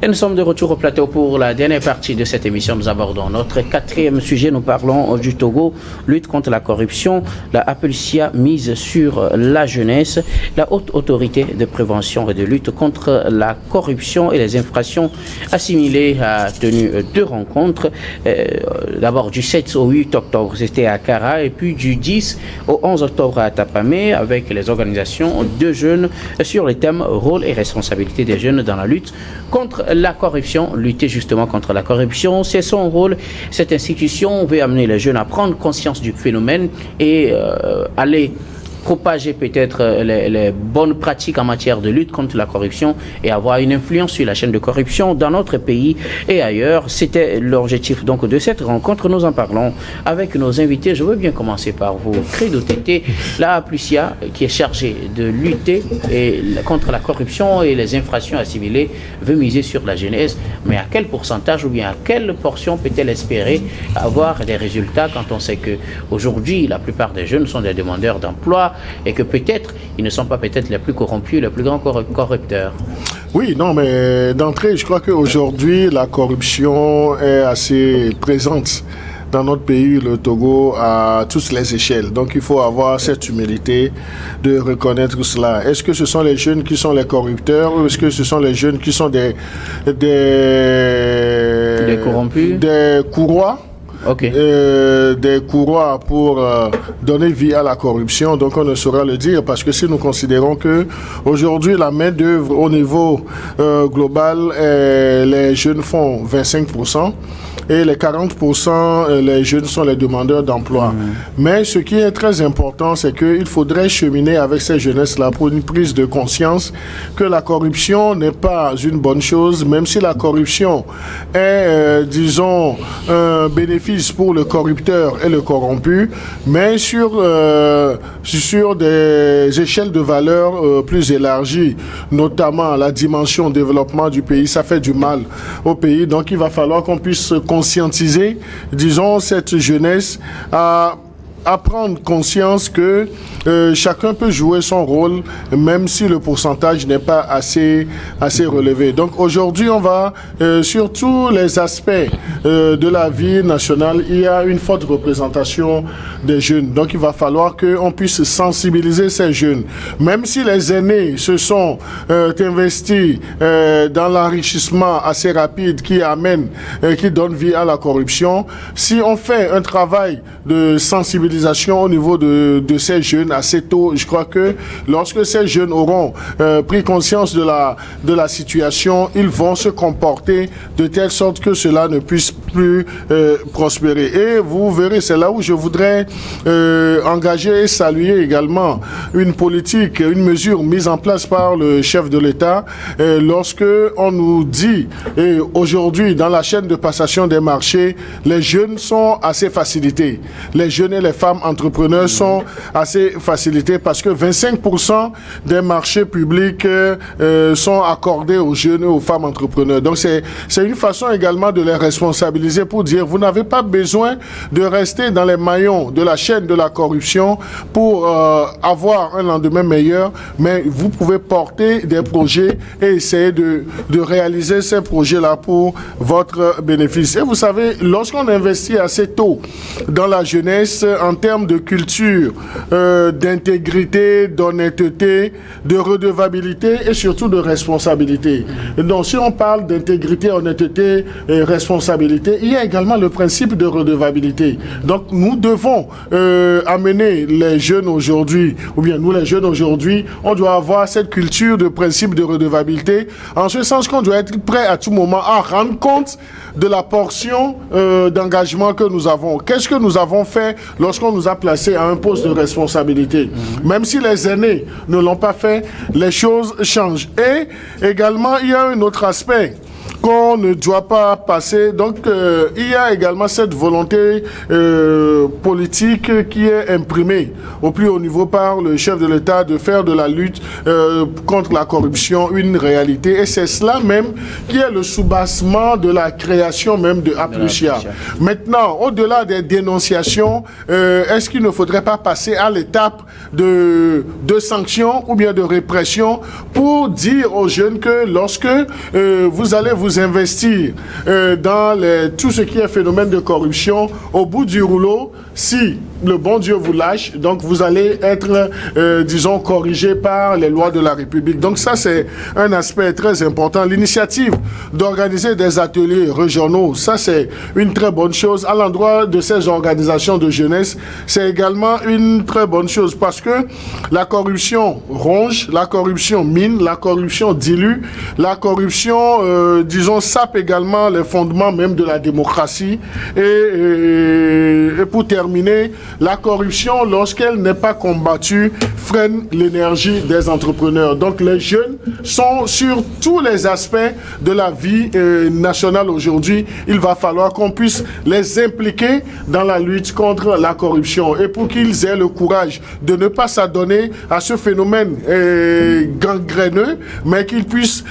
Et nous sommes de retour au plateau pour la dernière partie de cette émission. Nous abordons notre quatrième sujet. Nous parlons du Togo, lutte contre la corruption. La APLCIA mise sur la jeunesse. La haute autorité de prévention et de lutte contre la corruption et les infractions assimilées a tenu deux rencontres. D'abord du 7 au 8 octobre, c'était à Kara, et puis du 10 au 11 octobre à Tapamé, avec les organisations de jeunes sur les thèmes rôle et responsabilité des jeunes dans la lutte contre la corruption. Lutter justement contre la corruption, c'est son rôle. Cette institution veut amener les jeunes à prendre conscience du phénomène et aller propager peut-être les bonnes pratiques en matière de lutte contre la corruption et avoir une influence sur la chaîne de corruption dans notre pays et ailleurs. C'était l'objectif donc de cette rencontre. Nous en parlons avec nos invités. Je veux bien commencer par vous. Credo Tété, la APLCIA qui est chargée de lutter contre la corruption et les infractions assimilées veut miser sur la jeunesse. Mais à quel pourcentage ou bien à quelle portion peut-elle espérer avoir des résultats quand on sait qu'aujourd'hui la plupart des jeunes sont des demandeurs d'emploi et que peut-être ils ne sont pas peut-être les plus corrompus, les plus grands corrupteurs? Oui, non, mais d'entrée, je crois qu'aujourd'hui, la corruption est assez présente dans notre pays, le Togo, à toutes les échelles. Donc, il faut avoir cette humilité de reconnaître cela. Est-ce que ce sont les jeunes qui sont les corrupteurs ou est-ce que ce sont les jeunes qui sont des corrompus, des courroies? Okay. Des courroies pour donner vie à la corruption, donc on ne saura le dire, parce que si nous considérons que aujourd'hui la main d'œuvre au niveau global, les jeunes font 25%. Et les 40%, les jeunes sont les demandeurs d'emploi. Mais ce qui est très important, c'est qu'il faudrait cheminer avec ces jeunesses-là pour une prise de conscience que la corruption n'est pas une bonne chose, même si la corruption est, disons, un bénéfice pour le corrupteur et le corrompu, mais sur des échelles de valeur plus élargies, notamment la dimension développement du pays, ça fait du mal au pays. Donc il va falloir qu'on puisse conscientiser, disons, cette jeunesse à prendre conscience que chacun peut jouer son rôle, même si le pourcentage n'est pas assez relevé. Donc aujourd'hui, on va sur tous les aspects de la vie nationale, il y a une forte représentation des jeunes. Donc il va falloir qu'on puisse sensibiliser ces jeunes. Même si les aînés se sont investis dans l'enrichissement assez rapide qui donne vie à la corruption, si on fait un travail de sensibilisation au niveau de ces jeunes assez tôt, je crois que lorsque ces jeunes auront pris conscience de la situation, ils vont se comporter de telle sorte que cela ne puisse plus prospérer. Et vous verrez, c'est là où je voudrais engager et saluer également une politique, une mesure mise en place par le chef de l'État lorsque on nous dit aujourd'hui dans la chaîne de passation des marchés, les jeunes sont assez facilités. Les jeunes et les femmes entrepreneurs sont assez facilités parce que 25% des marchés publics sont accordés aux jeunes et aux femmes entrepreneurs. Donc c'est une façon également de les responsabiliser pour dire vous n'avez pas besoin de rester dans les maillons de la chaîne de la corruption pour avoir un lendemain meilleur, mais vous pouvez porter des projets et essayer de réaliser ces projets-là pour votre bénéfice. Et vous savez, lorsqu'on investit assez tôt dans la jeunesse en termes de culture, d'intégrité, d'honnêteté, de redevabilité et surtout de responsabilité. Donc si on parle d'intégrité, honnêteté et responsabilité, il y a également le principe de redevabilité. Donc nous devons amener les jeunes aujourd'hui, ou bien nous les jeunes aujourd'hui, on doit avoir cette culture de principe de redevabilité, en ce sens qu'on doit être prêt à tout moment à rendre compte de la portion d'engagement que nous avons. Qu'est-ce que nous avons fait lorsqu'on nous a placés à un poste de responsabilité? Même si les aînés ne l'ont pas fait, les choses changent. Et également, il y a un autre aspect qu'on ne doit pas passer. Donc, il y a également cette volonté politique qui est imprimée au plus haut niveau par le chef de l'État de faire de la lutte contre la corruption une réalité. Et c'est cela même qui est le soubassement de la création même de APLCIA. Maintenant, au-delà des dénonciations, est-ce qu'il ne faudrait pas passer à l'étape de sanctions ou bien de répression pour dire aux jeunes que lorsque vous allez vous vous investir dans tout ce qui est phénomène de corruption, au bout du rouleau, si le bon Dieu vous lâche, donc vous allez être, disons, corrigé par les lois de la République. Donc ça, c'est un aspect très important. L'initiative d'organiser des ateliers régionaux, ça, c'est une très bonne chose. À l'endroit de ces organisations de jeunesse, c'est également une très bonne chose parce que la corruption ronge, la corruption mine, la corruption dilue, la corruption, disons, sape également les fondements même de la démocratie. Et pour terminer, la corruption, lorsqu'elle n'est pas combattue, freine l'énergie des entrepreneurs. Donc les jeunes sont sur tous les aspects de la vie nationale aujourd'hui. Il va falloir qu'on puisse les impliquer dans la lutte contre la corruption. Et pour qu'ils aient le courage de ne pas s'adonner à ce phénomène gangréneux, mais qu'ils puissent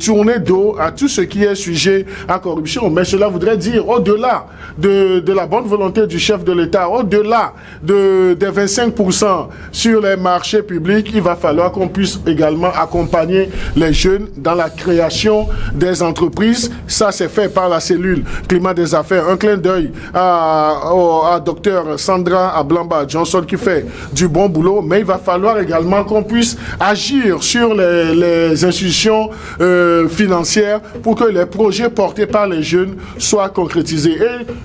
tourner dos à tout ce qui est sujet à corruption. Mais cela voudrait dire, au-delà de la bonne volonté du chef de l'État, au-delà des 25% sur les marchés publics, il va falloir qu'on puisse également accompagner les jeunes dans la création des entreprises. Ça, c'est fait par la cellule climat des affaires. Un clin d'œil à Dr Sandra Ablamba Johnson qui fait du bon boulot, mais il va falloir également qu'on puisse agir sur les institutions financières pour que les projets portés par les jeunes soient concrétisés.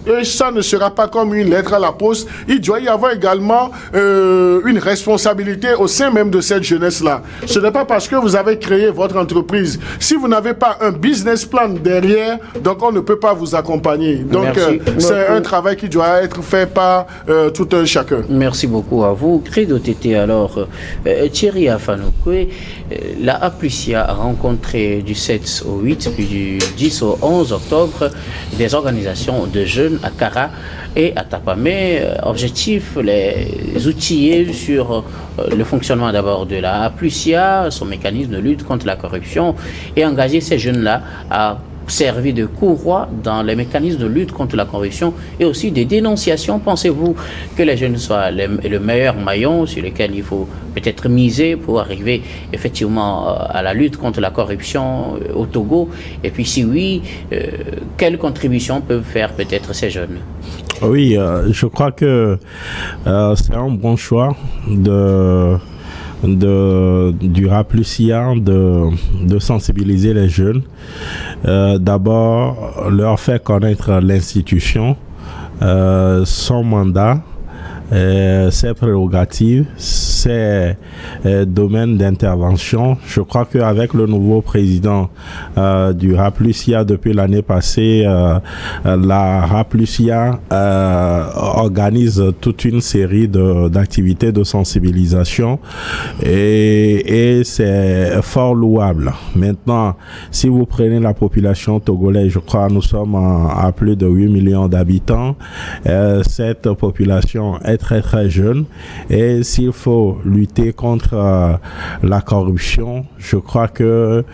Et ça ne sera pas comme une lettre à la poste. Il doit y avoir également une responsabilité au sein même de cette jeunesse-là. Ce n'est pas parce que vous avez créé votre entreprise. Si vous n'avez pas un business plan derrière, donc on ne peut pas vous accompagner. Donc c'est un travail qui doit être fait par tout un chacun. Merci beaucoup à vous. Credo Tété, alors, Thierry Afanokwe, la Aplusia a rencontré du 7 au 8 puis du 10 au 11 octobre des organisations de jeunes à Kara et à Tapamé. Objectif, les outiller sur le fonctionnement d'abord de la Aplusia, son mécanisme de lutte contre la corruption et engager ces jeunes-là à servir de courroie dans les mécanismes de lutte contre la corruption et aussi des dénonciations. Pensez-vous que les jeunes soient le meilleur maillon sur lequel il faut peut-être miser pour arriver effectivement à la lutte contre la corruption au Togo? Et puis si oui, quelles contributions peuvent faire peut-être ces jeunes? Oui, je crois que c'est un bon choix du Raplusia de sensibiliser les jeunes. D'abord, leur faire connaître l'institution, son mandat, ses prérogatives, ses domaines d'intervention. Je crois qu'avec le nouveau président du Raplusia depuis l'année passée, la Raplusia organise toute une série d'activités de sensibilisation et c'est fort louable. Maintenant, si vous prenez la population togolaise, je crois nous sommes à plus de 8 millions d'habitants. Cette population est très très jeune et s'il faut lutter contre la corruption, je crois que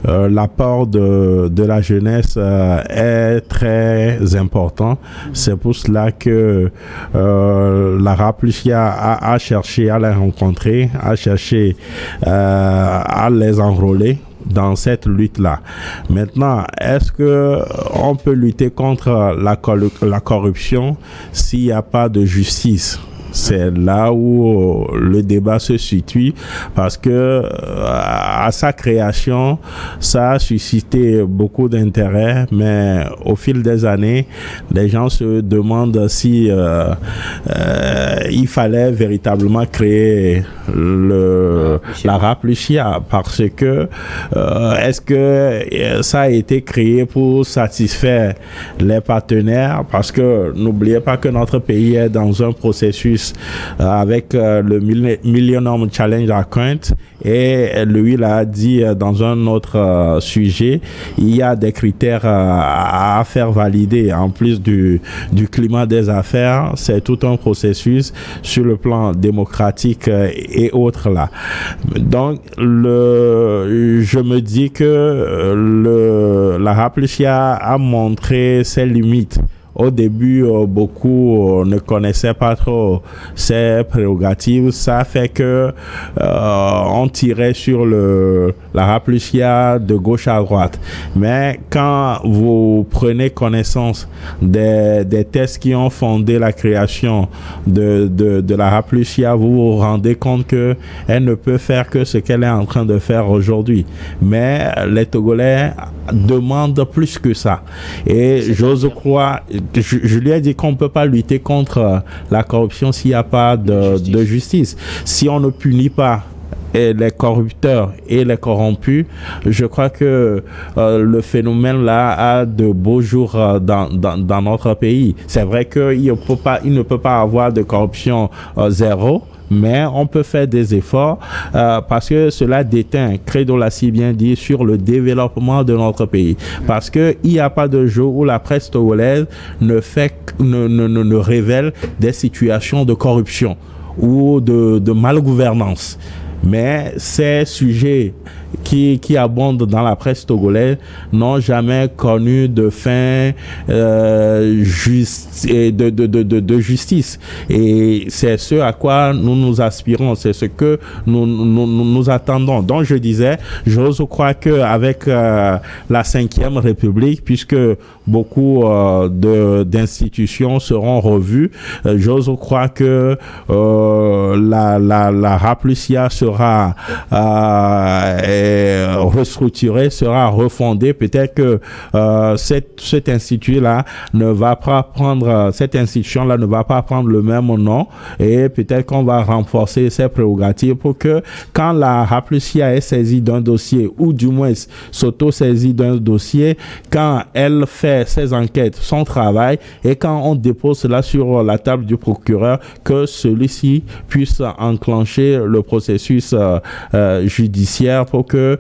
l'apport de la jeunesse est très important. C'est pour cela que la Raplusia a cherché à les rencontrer, a cherché à les enrôler dans cette lutte-là. Maintenant, est-ce que on peut lutter contre la corruption s'il n'y a pas de justice? C'est là où le débat se situe parce que à sa création, ça a suscité beaucoup d'intérêt, mais au fil des années, les gens se demandent si il fallait véritablement créer la Raplusia parce que est-ce que ça a été créé pour satisfaire les partenaires? Parce que n'oubliez pas que notre pays est dans un processus avec le Millennium Challenge Account et lui l'a dit dans un autre sujet, il y a des critères à faire valider en plus du climat des affaires. C'est tout un processus sur le plan démocratique et autres là. Donc je me dis que la Raplusia a montré ses limites au début, beaucoup ne connaissaient pas trop ses prérogatives. Ça fait que on tirait sur la Raplucia de gauche à droite. Mais quand vous prenez connaissance des tests qui ont fondé la création de la Raplucia, vous vous rendez compte que elle ne peut faire que ce qu'elle est en train de faire aujourd'hui. Mais les Togolais demandent plus que ça. Et j'ose croire, je lui ai dit qu'on ne peut pas lutter contre la corruption s'il n'y a pas de justice. Si on ne punit pas les corrupteurs et les corrompus, je crois que le phénomène là a de beaux jours dans notre pays. C'est vrai qu'il ne peut pas avoir de corruption zéro, mais on peut faire des efforts parce que cela déteint, Credo l'a si bien dit, sur le développement de notre pays. Parce qu'il n'y a pas de jour où la presse togolaise ne révèle des situations de corruption ou de malgouvernance. Mais ces sujets qui abondent dans la presse togolaise n'ont jamais connu de fin de justice. Et c'est ce à quoi nous aspirons, c'est ce que nous attendons. Donc je disais, j'ose croire qu'avec la 5e République, puisque beaucoup d'institutions seront revues, j'ose croire que la Raplucia sera restructuré, sera refondé. Peut-être que cet institut-là ne va pas prendre, cette institution-là ne va pas prendre le même nom, et peut-être qu'on va renforcer ses prérogatives pour que quand la Raplucia est saisie d'un dossier, ou du moins s'auto-saisit d'un dossier, quand elle fait ses enquêtes, son travail, et quand on dépose cela sur la table du procureur, que celui-ci puisse enclencher le processus judiciaire pour que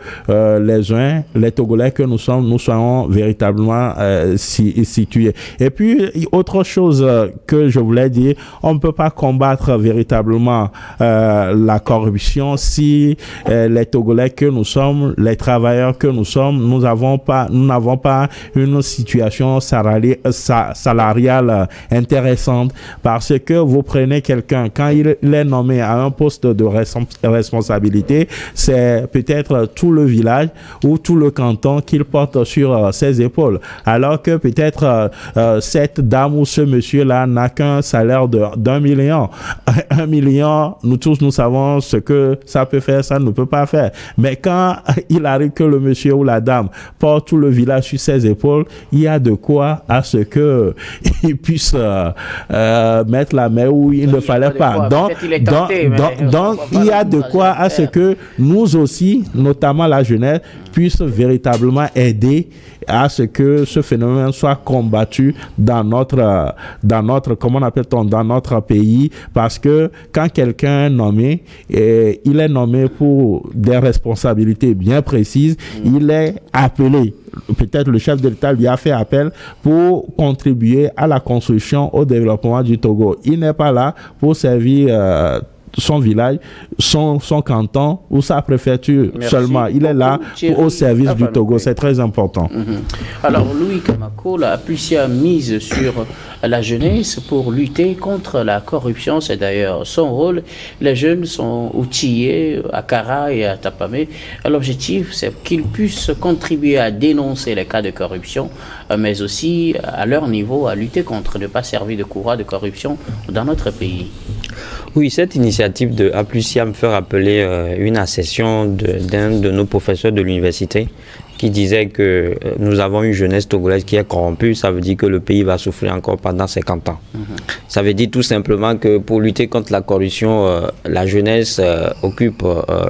les Togolais que nous soyons véritablement situés. Et puis, autre chose que je voulais dire, on ne peut pas combattre véritablement la corruption si les Togolais que nous sommes, les travailleurs que nous sommes, nous n'avons pas une situation salariale intéressante, parce que vous prenez quelqu'un, quand il est nommé à un poste de responsabilité, c'est peut-être tout le village ou tout le canton qu'il porte sur ses épaules, alors que peut-être cette dame ou ce monsieur-là n'a qu'un salaire d'1 million. 1 million, nous tous nous savons ce que ça peut faire, ça ne peut pas faire. Mais quand il arrive que le monsieur ou la dame porte tout le village sur ses épaules, il y a de quoi à ce que il puisse mettre la main où il ne fallait pas. Donc, il y a de quoi à ce que nous aussi, notamment la jeunesse, puisse véritablement aider à ce que ce phénomène soit combattu dans notre comment on appelle-t-on, dans notre pays, parce que quand quelqu'un est nommé, il est nommé pour des responsabilités bien précises, il est appelé. Peut-être le chef de l'État lui a fait appel pour contribuer à la construction, au développement du Togo. Il n'est pas là pour servir son village, son canton ou sa préfecture. Merci seulement. Il est là au service du Togo. C'est très important. Alors, Louis Kamako, la Raplucia mise sur la jeunesse pour lutter contre la corruption. C'est d'ailleurs son rôle. Les jeunes sont outillés à Kara et à Tapamé. L'objectif, c'est qu'ils puissent contribuer à dénoncer les cas de corruption, mais aussi à leur niveau à lutter contre, ne pas servir de courroie de corruption dans notre pays. Oui, cette initiative de Raplucia me fait rappeler une accession d'un de nos professeurs de l'université qui disait que nous avons une jeunesse togolaise qui est corrompue. Ça veut dire que le pays va souffrir encore pendant 50 ans. Ça veut dire tout simplement que pour lutter contre la corruption, la jeunesse occupe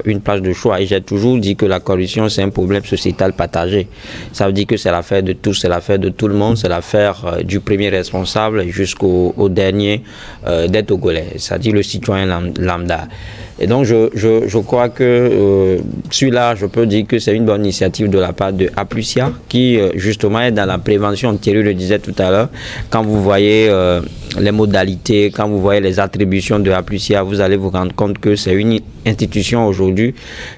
une place de choix. Et j'ai toujours dit que la corruption, c'est un problème sociétal partagé. Ça veut dire que c'est l'affaire de tous, c'est l'affaire de tout le monde, c'est l'affaire du premier responsable jusqu'au dernier des Togolais, c'est-à-dire le citoyen lambda. Et donc, je crois que celui-là, je peux dire que c'est une bonne initiative de la part de Raplucia qui, justement, est dans la prévention. Thierry le disait tout à l'heure. Quand vous voyez les modalités, quand vous voyez les attributions de Raplucia, vous allez vous rendre compte que c'est une institution aujourd'hui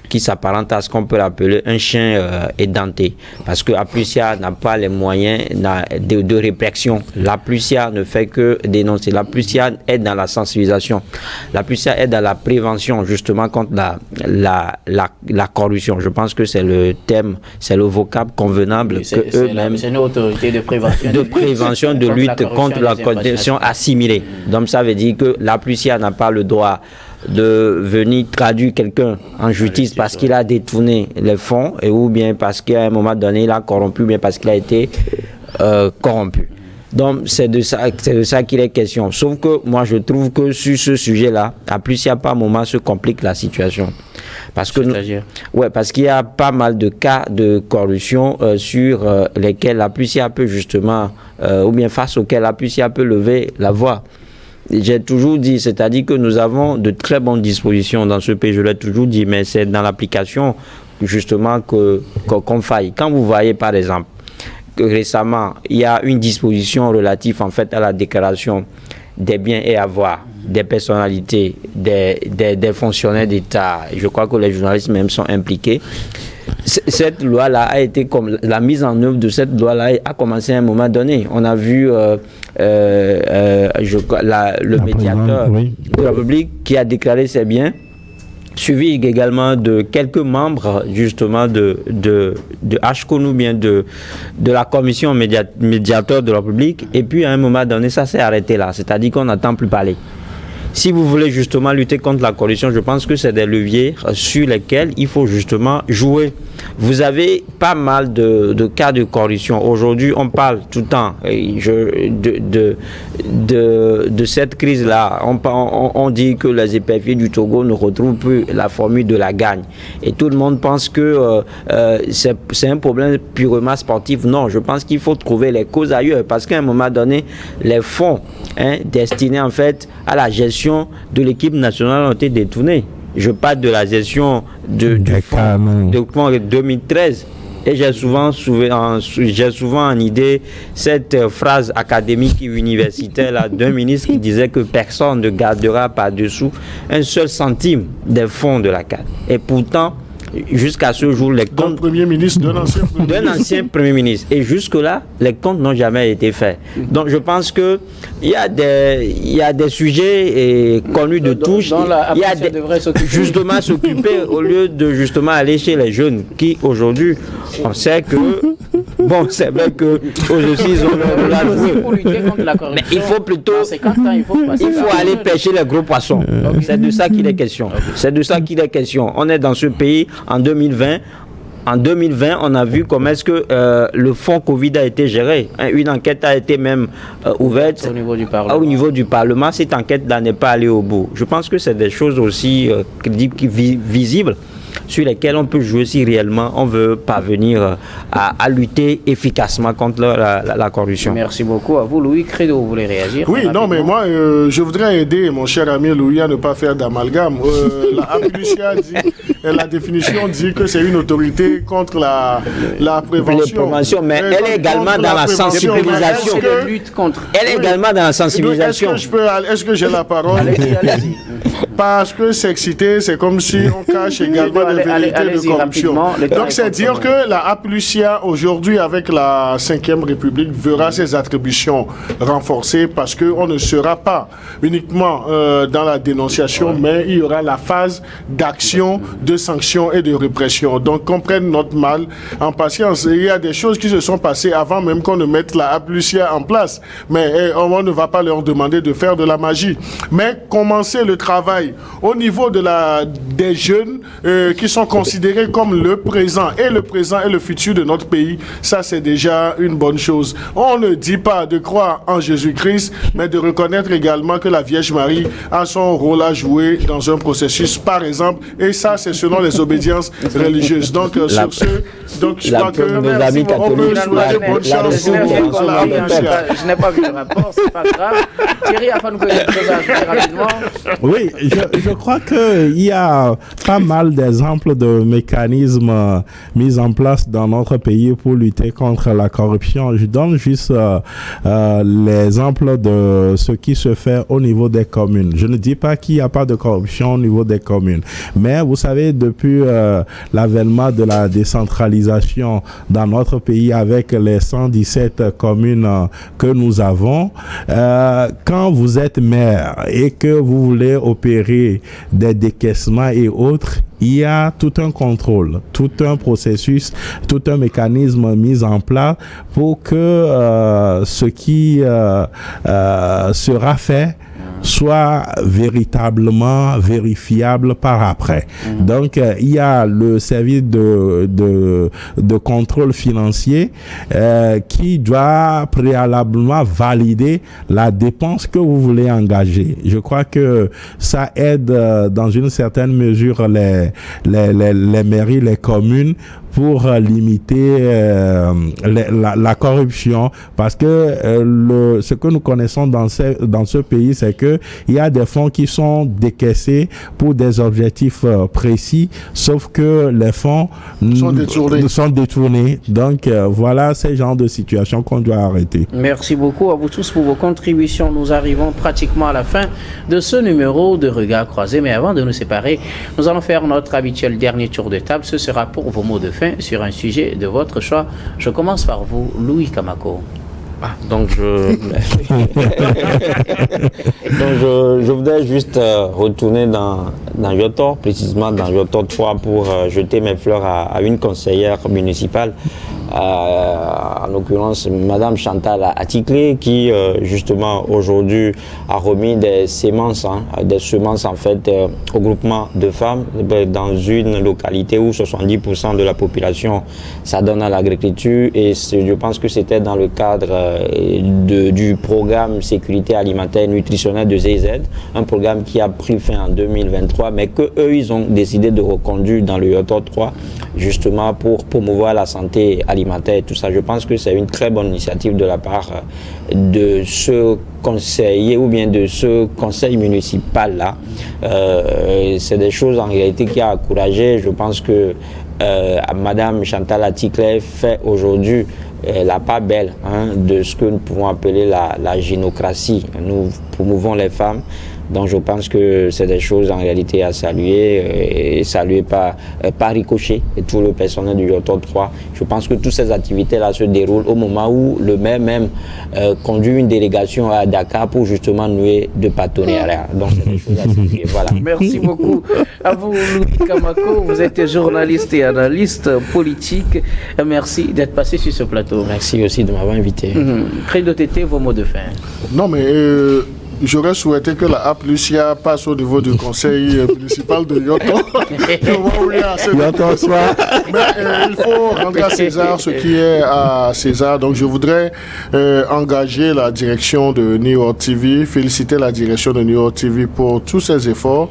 qui s'apparente à ce qu'on peut appeler un chien édenté. Parce que Aplusia n'a pas les moyens de répression. L'Aplusia ne fait que dénoncer. L'Aplusia aide dans la sensibilisation. L'Aplusia aide dans la prévention, justement, contre la corruption. Je pense que c'est le thème, c'est le vocable convenable que eux-mêmes. C'est une autorité de prévention. De lutte contre la corruption assimilée. Donc ça veut dire que l'Aplusia n'a pas le droit de venir traduire quelqu'un en justice parce qu'il a détourné les fonds ou bien parce qu'à un moment donné il a corrompu, ou bien parce qu'il a été corrompu. Donc c'est de ça qu'il est question. Sauf que moi je trouve que sur ce sujet-là, Aplusia par moment se complique la situation. Parce qu'il y a pas mal de cas de corruption sur lesquels Aplusia peut justement, ou bien face auxquels Aplusia peut lever la voix. J'ai toujours dit, c'est-à-dire que nous avons de très bonnes dispositions dans ce pays, je l'ai toujours dit, mais c'est dans l'application justement qu'on faille. Quand vous voyez par exemple que récemment, il y a une disposition relative en fait à la déclaration des biens et avoirs des personnalités, des fonctionnaires d'État, je crois que les journalistes même sont impliqués. Cette loi-là a été comme la mise en œuvre de cette loi-là a commencé à un moment donné. On a vu le médiateur de la République qui a déclaré ses biens, suivi également de quelques membres justement de HCON ou bien de la commission médiateur de la République. Et puis à un moment donné, ça s'est arrêté là. C'est-à-dire qu'on n'entend plus parler. Si vous voulez justement lutter contre la corruption, je pense que c'est des leviers sur lesquels il faut justement jouer. Vous avez pas mal de cas de corruption. Aujourd'hui, on parle tout le temps de cette crise-là. On dit que les éperviers du Togo ne retrouvent plus la formule de la gagne. Et tout le monde pense que c'est un problème purement sportif. Non, je pense qu'il faut trouver les causes ailleurs. Parce qu'à un moment donné, les fonds destinés en fait à la gestion de l'équipe nationale ont été détournés. Je parle de la gestion du fonds de 2013. Et j'ai souvent en idée cette phrase académique et universitaire d'un ministre qui disait que personne ne gardera par-dessous un seul centime des fonds de la CAD. Et pourtant, jusqu'à ce jour, les comptes d'un ancien premier ministre. Et jusque-là, les comptes n'ont jamais été faits. Donc, je pense que il y a des sujets connus de tous. Il y a justement s'occuper au lieu de justement aller chez les jeunes qui aujourd'hui, on sait que bon, c'est vrai que eux aussi ils ont leur rôle à jouer. Mais il faut plutôt, il faut aller pêcher les gros poissons. C'est de ça qu'il est question. C'est de ça qu'il est question. On est dans ce pays en 2020. En 2020, on a vu comment est-ce que le fonds Covid a été géré. Une enquête a été même ouverte au niveau du Parlement. Cette enquête-là n'est pas allée au bout. Je pense que c'est des choses aussi visibles sur lesquelles on peut jouer si réellement on veut parvenir à lutter efficacement contre la corruption. Merci beaucoup à vous. Louis Credo, vous voulez réagir? Oui, non, mais moi, je voudrais aider mon cher ami Louis à ne pas faire d'amalgame. La Aplusia dit, la définition dit que c'est une autorité contre la prévention. Mais elle est également dans la sensibilisation. Elle est également dans la sensibilisation. Est-ce que j'ai la parole? Allez-y. Parce que s'exciter, c'est comme si on cache également des vérités de corruption. Donc c'est dire que la Aplusia aujourd'hui avec la 5e République verra ses attributions renforcées parce qu'on ne sera pas uniquement dans la dénonciation, mais il y aura la phase d'action, de sanction et de répression. Donc qu'on prenne notre mal en patience. Il y a des choses qui se sont passées avant même qu'on ne mette la Aplusia en place. Mais on ne va pas leur demander de faire de la magie. Mais commencer le travail au niveau des jeunes qui sont considérés comme le présent et le futur de notre pays, ça c'est déjà une bonne chose. On ne dit pas de croire en Jésus-Christ, mais de reconnaître également que la Vierge Marie a son rôle à jouer dans un processus, par exemple, et ça c'est selon les obédiences religieuses. Donc sur ce, je crois que nos amis catholiques, je n'ai pas vu le rapport, c'est pas grave. Thierry, afin de nous ajouter rapidement. Oui, je crois qu'il y a pas mal d'exemples de mécanismes mis en place dans notre pays pour lutter contre la corruption. Je donne juste l'exemple de ce qui se fait au niveau des communes. Je ne dis pas qu'il n'y a pas de corruption au niveau des communes, mais vous savez, depuis l'avènement de la décentralisation dans notre pays avec les 117 communes que nous avons, quand vous êtes maire et que vous voulez opérer des décaissements et autres, il y a tout un contrôle, tout un processus, tout un mécanisme mis en place pour que ce qui sera fait soit véritablement vérifiable par après. Donc, il y a le service de contrôle financier qui doit préalablement valider la dépense que vous voulez engager. Je crois que ça aide dans une certaine mesure les mairies, les communes pour limiter la corruption, parce que ce que nous connaissons dans ce pays, c'est que il y a des fonds qui sont décaissés pour des objectifs précis, sauf que les fonds sont détournés. Donc voilà ces genres de situations qu'on doit arrêter. Merci beaucoup à vous tous pour vos contributions. Nous arrivons pratiquement à la fin de ce numéro de Regard Croisé, mais avant de nous séparer, nous allons faire notre habituel dernier tour de table. Ce sera pour vos mots de fin sur un sujet de votre choix. Je commence par vous, Louis Kamako. Je voudrais juste retourner dans Yotor, précisément dans Yotor 3, pour jeter mes fleurs à une conseillère municipale, en l'occurrence Madame Chantal Atiklé, qui justement aujourd'hui a remis des semences en fait au groupement de femmes dans une localité où 70% de la population s'adonne à l'agriculture, et je pense que c'était dans le cadre du programme sécurité alimentaire et nutritionnelle de ZZ, un programme qui a pris fin en 2023, mais que eux ils ont décidé de reconduire dans le Yotor 3, justement pour promouvoir la santé alimentaire et tout ça. Je pense que c'est une très bonne initiative de la part de ce conseiller ou bien de ce conseil municipal là. C'est des choses en réalité qui a encouragé. Je pense que Madame Chantal Atiklé fait aujourd'hui la part belle de ce que nous pouvons appeler la gynocratie. Nous promouvons les femmes, donc je pense que c'est des choses en réalité à saluer, et saluer par Ricochet et tout le personnel du Yotor 3. Je pense que toutes ces activités-là se déroulent au moment où le maire même conduit une délégation à Dakar pour justement nouer de partenariats. Donc c'est des choses à saluer. Voilà. Merci beaucoup à vous, Louis Kamako. Vous êtes journaliste et analyste politique. Merci d'être passé sur ce plateau. Merci aussi de m'avoir invité. Credo Tété, vos mots de fin. Non, mais j'aurais souhaité que la Aplusia passe au niveau du conseil municipal de Yotor. Mais il faut rendre à César ce qui est à César. Donc je voudrais engager la direction de New York TV, féliciter la direction de New York TV pour tous ses efforts.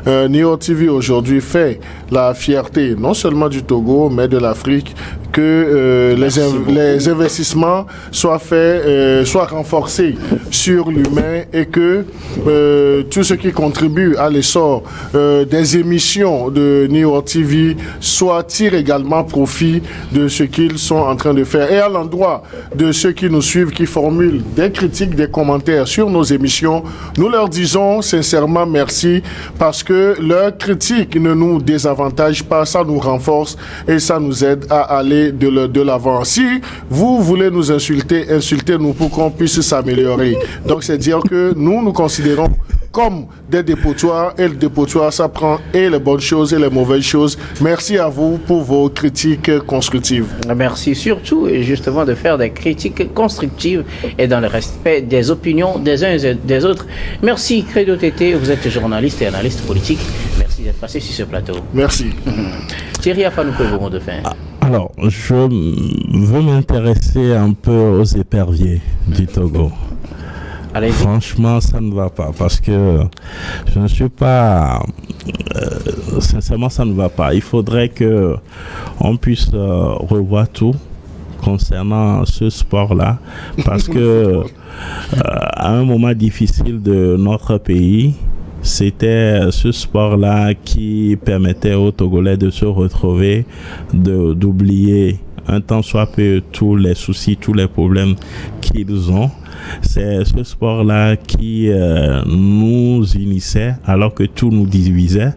New York TV aujourd'hui fait la fierté non seulement du Togo, mais de l'Afrique, que les investissements soient faits, soient renforcés sur l'humain, et que tout ce qui contribue à l'essor des émissions de New York TV tire également profit de ce qu'ils sont en train de faire. Et à l'endroit de ceux qui nous suivent, qui formulent des critiques, des commentaires sur nos émissions, nous leur disons sincèrement merci, parce que leurs critiques ne nous désavantage pas, ça nous renforce et ça nous aide à aller de l'avant. Si vous voulez nous insulter, insultez-nous pour qu'on puisse s'améliorer. Donc c'est dire que nous considérons comme des dépotoirs, et le dépotoir ça prend et les bonnes choses et les mauvaises choses. Merci à vous pour vos critiques constructives. Merci surtout et justement de faire des critiques constructives et dans le respect des opinions des uns et des autres. Merci Credo Tété, vous êtes journaliste et analyste politique. Merci d'être passé sur ce plateau. Merci. Thierry Afanouko, vos mots de fin. Alors, je veux m'intéresser un peu aux éperviers du Togo. Allez-y. Franchement, ça ne va pas, parce que je ne suis pas... sincèrement, ça ne va pas. Il faudrait qu'on puisse revoir tout concernant ce sport-là, parce que à un moment difficile de notre pays, c'était ce sport-là qui permettait aux Togolais de se retrouver, d'oublier un temps soit peu tous les soucis, tous les problèmes qu'ils ont. C'est ce sport-là qui nous unissait alors que tout nous divisait.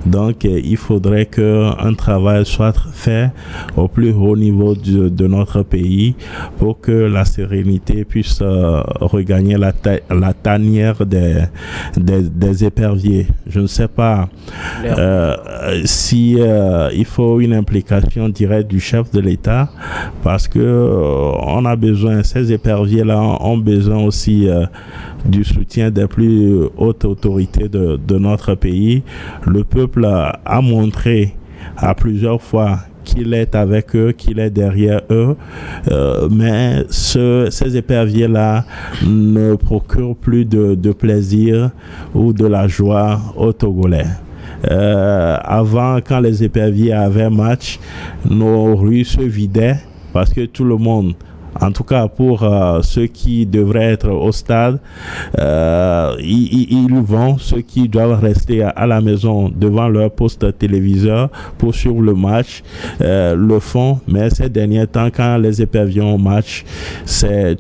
Donc, il faudrait qu'un travail soit fait au plus haut niveau de notre pays pour que la sérénité puisse regagner la tanière des éperviers. Je ne sais pas si il faut une implication directe du chef de l'État parce que on a besoin, ces éperviers-là ont besoin aussi du soutien des plus hautes autorités de notre pays. Le peuple a montré à plusieurs fois qu'il est avec eux, qu'il est derrière eux, mais ces éperviers-là ne procurent plus de plaisir ou de la joie aux Togolais. Avant, quand les éperviers avaient match, nos rues se vidaient parce que tout le monde, en tout cas pour ceux qui devraient être au stade, ils vont, ceux qui doivent rester à la maison devant leur poste téléviseur pour suivre le match, le font, mais ces derniers temps, quand les éperviers ont match,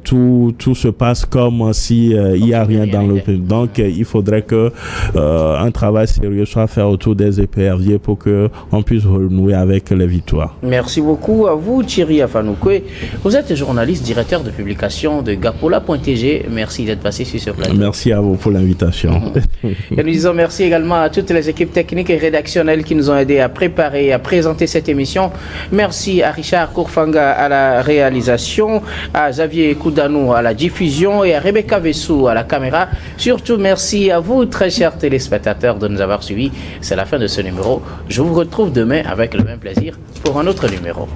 tout se passe comme si il n'y a rien dans le pays. Donc il faudrait que un travail sérieux soit fait autour des éperviers pour qu'on puisse renouer avec les victoires. Merci beaucoup à vous, Thierry Afanoukoé. Vous êtes journaliste, directeur de publication de Gapola.tg. Merci d'être passé sur ce plateau. Merci à vous pour l'invitation. Et nous disons merci également à toutes les équipes techniques et rédactionnelles qui nous ont aidés à préparer et à présenter cette émission. Merci à Richard Kourfanga à la réalisation, à Xavier Koudanou à la diffusion et à Rebecca Vessou à la caméra. Surtout, merci à vous, très chers téléspectateurs, de nous avoir suivis. C'est la fin de ce numéro. Je vous retrouve demain avec le même plaisir pour un autre numéro.